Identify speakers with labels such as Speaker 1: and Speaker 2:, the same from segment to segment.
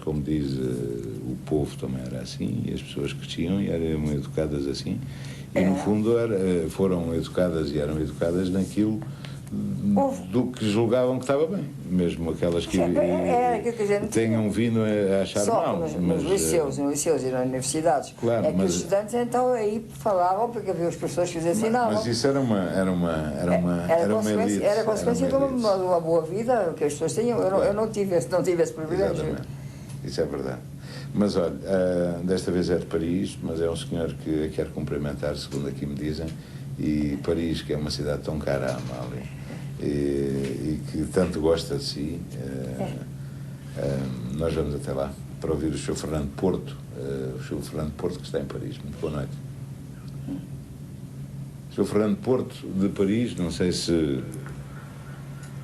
Speaker 1: como diz, o povo também era assim, e as pessoas cresciam e eram educadas assim, e no fundo foram educadas e eram educadas naquilo do que julgavam que estava bem, mesmo aquelas que tenham vindo a achar mal.
Speaker 2: Nos liceus e nas universidades,
Speaker 1: claro,
Speaker 2: que os estudantes então aí falavam, porque havia as pessoas que os ensinavam.
Speaker 1: Mas isso era uma elite.
Speaker 2: Era consequência de uma boa vida que as pessoas tinham. Eu não tive esse privilégio.
Speaker 1: Exatamente. Isso é verdade. Mas olha, desta vez é de Paris, mas é um senhor que quer cumprimentar, segundo aqui me dizem, e Paris, que é uma cidade tão cara à Amália, e que tanto gosta de si, nós vamos até lá para ouvir o Sr. Fernando Porto, o Sr. Fernando Porto que está em Paris. Muito boa noite. Sr. Fernando Porto, de Paris, não sei se...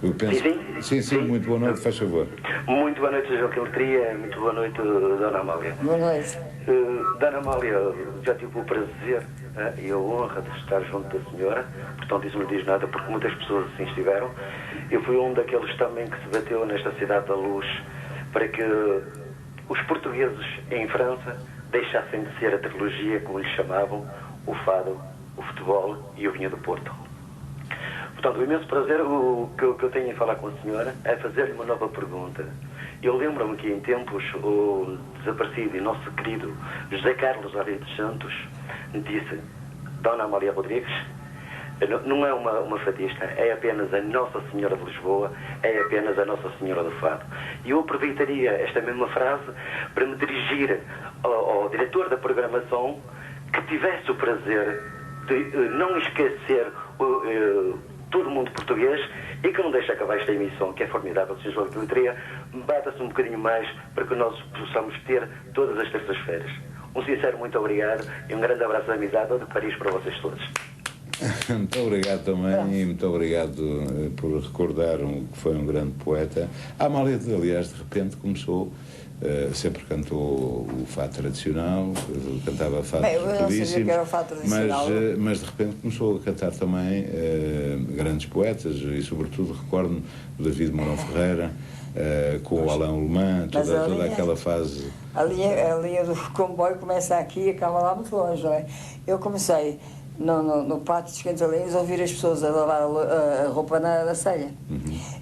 Speaker 1: Eu penso... Sim, muito boa noite, faz favor.
Speaker 3: Muito boa noite, Joaquim Letria, muito boa noite, Dona Amália.
Speaker 2: Boa noite.
Speaker 3: Dona Amália, já tive o prazer e a honra de estar junto da senhora, portanto isso não diz nada, porque muitas pessoas assim estiveram. Eu fui um daqueles também que se bateu nesta cidade da luz para que os portugueses em França deixassem de ser a trilogia, como lhes chamavam, o fado, o futebol e o vinho do Porto. Portanto, o imenso prazer que eu tenho em falar com a senhora é fazer-lhe uma nova pergunta. Eu lembro-me que em tempos o desaparecido e nosso querido José Carlos Arias dos Santos disse: Dona Amália Rodrigues não é uma fadista, é apenas a Nossa Senhora de Lisboa, é apenas a Nossa Senhora do Fado. E eu aproveitaria esta mesma frase para me dirigir ao diretor da programação, que tivesse o prazer de não esquecer todo o mundo português e que não deixe acabar esta emissão, que é formidável, Sr. João de Letria, bata-se um bocadinho mais para que nós possamos ter todas as terças-feiras. Um sincero muito obrigado e um grande abraço de amizade de Paris para vocês todos.
Speaker 1: Muito obrigado também e muito obrigado por recordar que foi um grande poeta. A Amália, aliás, de repente começou, sempre cantou o fado tradicional, cantava fados belíssimos, mas de repente começou a cantar também grandes poetas e sobretudo recordo-me do David Mourão Ferreira, com o Alain Alemã, toda aquela fase.
Speaker 2: A linha do comboio começa aqui e acaba lá muito longe, não é? Eu comecei no pátio dos Quintalinhos a ouvir as pessoas a lavar a roupa na selha.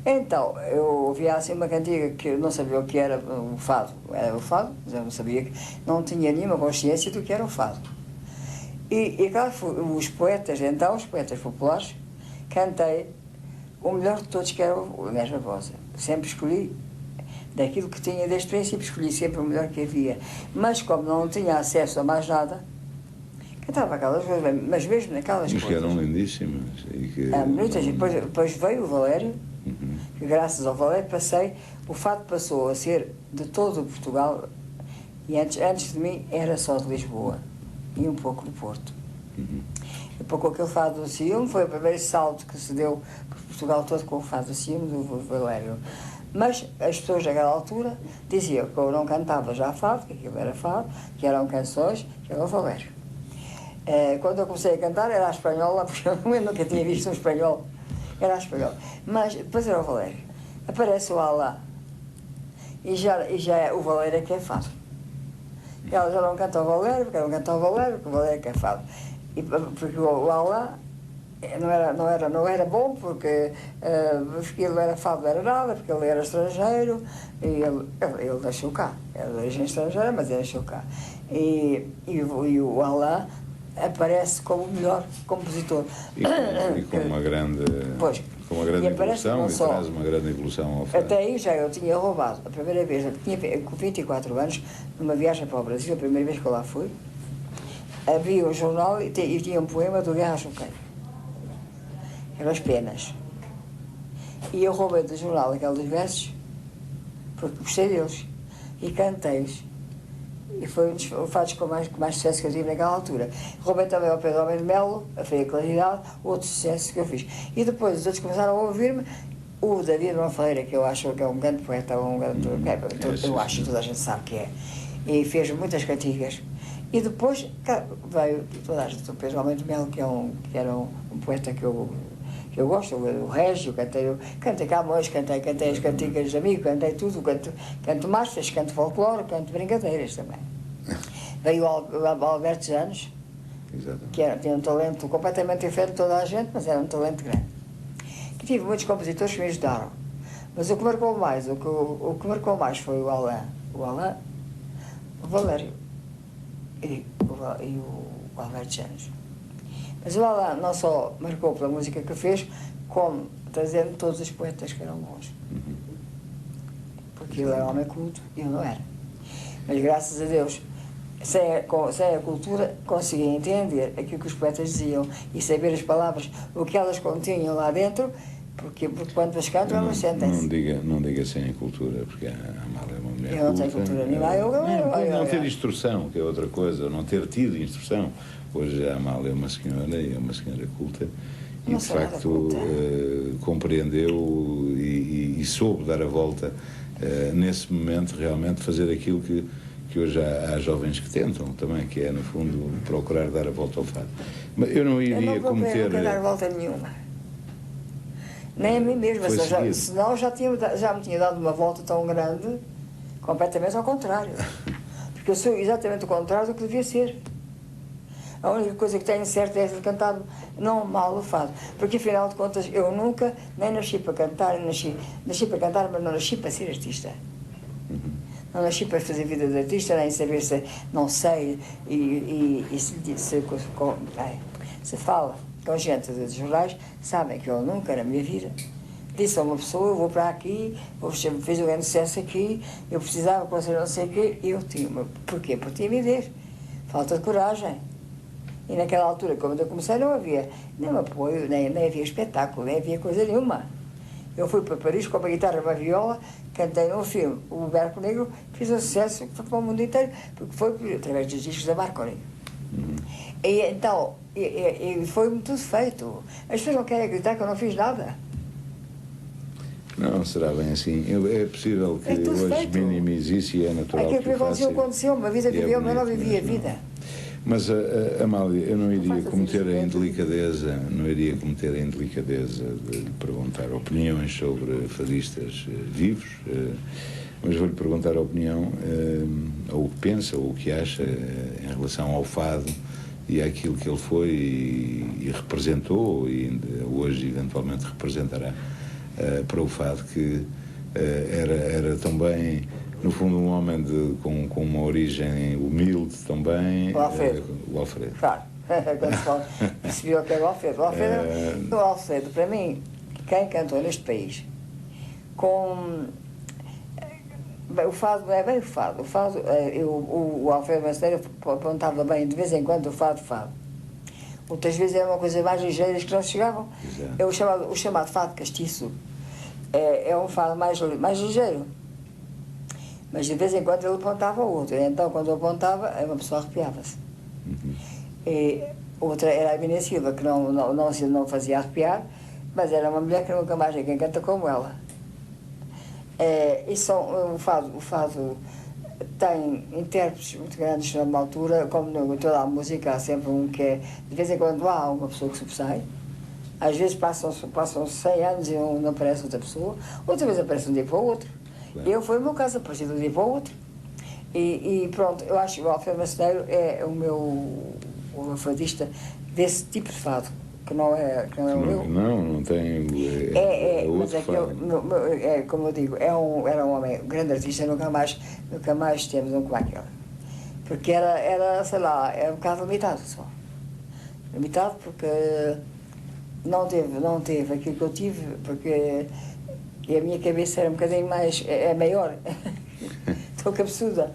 Speaker 2: Então, eu ouvia assim uma cantiga que eu não sabia o que era o fado. Era o fado, mas eu não sabia, não tinha nenhuma consciência do que era o fado. E claro, os poetas, então, os poetas populares, cantei o melhor de todos, que era o Inês Barbosa. Sempre escolhi, daquilo que tinha desde o princípio, escolhi sempre o melhor que havia. Mas como não tinha acesso a mais nada, cantava aquelas coisas, mas mesmo naquelas coisas.
Speaker 1: Que eram lindíssimas.
Speaker 2: Muitas, depois veio o Valério, que graças ao Valério o fado passou a ser de todo o Portugal, e antes de mim era só de Lisboa, e um pouco do Porto. E pouco aquele fado do ciúme foi o primeiro salto que se deu por Portugal todo com o fado do ciúme do Valério. Mas as pessoas naquela altura diziam que eu não cantava já fado, que aquilo era fado, que eram canções, que era o Valério. Quando eu comecei a cantar era a espanhola, porque eu nunca tinha visto um espanhol, era a espanhola. Mas depois era o Valério. Aparece o Alá, e já é o Valério é que é fado. Ela já não canta o Valério, porque o Valério é que é fado. Porque o Alá não era bom, porque ele não era fado, não era nada, porque ele era estrangeiro, e ele nasceu cá. Era de origem estrangeira, mas ele nasceu cá. E o Alá aparece como o melhor compositor.
Speaker 1: E com uma grande evolução, e traz uma grande evolução ao fado.
Speaker 2: Até aí já eu tinha roubado, a primeira vez, eu tinha com 24 anos, numa viagem para o Brasil, a primeira vez que eu lá fui, havia um jornal e tinha um poema do Guerra Choqueiro. Eram as penas. E eu roubei do jornal aqueles versos, porque gostei deles, e cantei-os. E foi um dos fatos com mais sucesso que eu tive naquela altura. Roubei também ao Pedro Homem de Melo, a Feia Claridade, outro sucesso que eu fiz. E depois os outros começaram a ouvir-me. O David Mourão Ferreira, que eu acho que é um grande poeta, eu acho que toda a gente sabe que é. E fez muitas cantigas. E depois veio toda a gente, o Pedro Homem de Melo, que era um poeta que eu Eu gosto do Régio, cantei Camões, cantei as cantigas de amigo, cantei tudo, canto marchas, canto folclore, canto brincadeiras também. Veio o Alberto Janos, que tinha um talento completamente diferente de toda a gente, mas era um talento grande. Que tive muitos compositores que me ajudaram. Mas o que marcou mais, o que marcou mais foi o Alain, o Valério e o Alberto Janos. Mas o Alain não só marcou pela música que fez, como trazendo todos os poetas que eram bons. Porque ele era homem culto e eu não era. Mas graças a Deus, sem a cultura, conseguia entender aquilo que os poetas diziam e saber as palavras, o que elas continham lá dentro, porque quando as cantam, elas sentem-se.
Speaker 1: Não diga sem a cultura, porque a Amália é uma mulher
Speaker 2: eu não tenho cultura nenhuma.
Speaker 1: Não ter instrução, que é outra coisa, não ter tido instrução. Hoje a Amália é uma senhora e é uma senhora culta e, de facto, compreendeu e soube dar a volta nesse momento, realmente, fazer aquilo que hoje há jovens que tentam também, que é, no fundo, procurar dar a volta ao fado. Mas eu não iria cometer...
Speaker 2: Eu não dar volta nenhuma. Nem a mim mesma, senão já me tinha dado uma volta tão grande, completamente ao contrário. Porque eu sou exatamente o contrário do que devia ser. A única coisa que tenho certo é cantar não mal o fado. Porque, afinal de contas, eu nunca nem nasci para cantar, nasci para cantar, mas não nasci para ser artista. Não nasci para fazer vida de artista, nem saber se não sei se fala com gente dos jornais, sabem que eu nunca na minha vida disse a uma pessoa, eu vou para aqui, fiz um grande sucesso aqui, eu precisava conseguir não sei o quê, e eu tinha uma... Porquê? Por timidez, falta de coragem. E naquela altura, quando eu comecei, não havia nem apoio, nem havia espetáculo, nem havia coisa nenhuma. Eu fui para Paris com uma guitarra e uma viola, cantei num filme, O Barco Negro, fiz um sucesso que foi para o mundo inteiro, porque foi através dos discos da Marconi. E então, foi tudo feito. As pessoas não querem acreditar que eu não fiz nada.
Speaker 1: Não, será bem assim. É possível que hoje minimize isso e é natural que
Speaker 2: aconteceu, uma vida viveu, mas não vivia a vida.
Speaker 1: Mas, Amália, eu não iria cometer a indelicadeza, de lhe perguntar opiniões sobre fadistas vivos, mas vou-lhe perguntar a opinião, ou o que pensa, ou o que acha em relação ao fado e àquilo que ele foi e representou e ainda hoje eventualmente representará para o fado, que era também, no fundo, um homem com uma origem humilde também.
Speaker 2: O Alfredo.
Speaker 1: O Alfredo. Claro.
Speaker 2: Quando se fala, percebeu que era o Alfredo. O Alfredo, para mim, quem cantou neste país, o fado não é bem o fado. O Alfredo Macedo apontava bem, de vez em quando, o fado. Outras vezes era uma coisa mais ligeira que não chegavam. O chamado fado castiço é um fado mais ligeiro. Mas de vez em quando ele apontava o outro. Então, quando eu apontava, uma pessoa arrepiava-se. E outra era a Mina Silva, que não fazia arrepiar, mas era uma mulher que nunca mais ninguém canta como ela. O fado tem intérpretes muito grandes numa altura, como em toda a música, há sempre um que é... De vez em quando há uma pessoa que sobressai. Às vezes passam 100 anos e não aparece outra pessoa. Outra vez aparece um dia para o outro. Claro. Foi o meu caso, apareci de um dia para o outro. E pronto, eu acho que o Alfredo Macedo é o meu fadista desse tipo de fado, que não é o meu.
Speaker 1: Não tem.
Speaker 2: Mas como eu digo, era um homem, um grande artista, nunca mais temos um como aquele. Porque era, sei lá, era um bocado limitado só. Limitado porque não teve aquilo que eu tive, porque a minha cabeça era um bocadinho mais. É maior. Estou cabeçuda.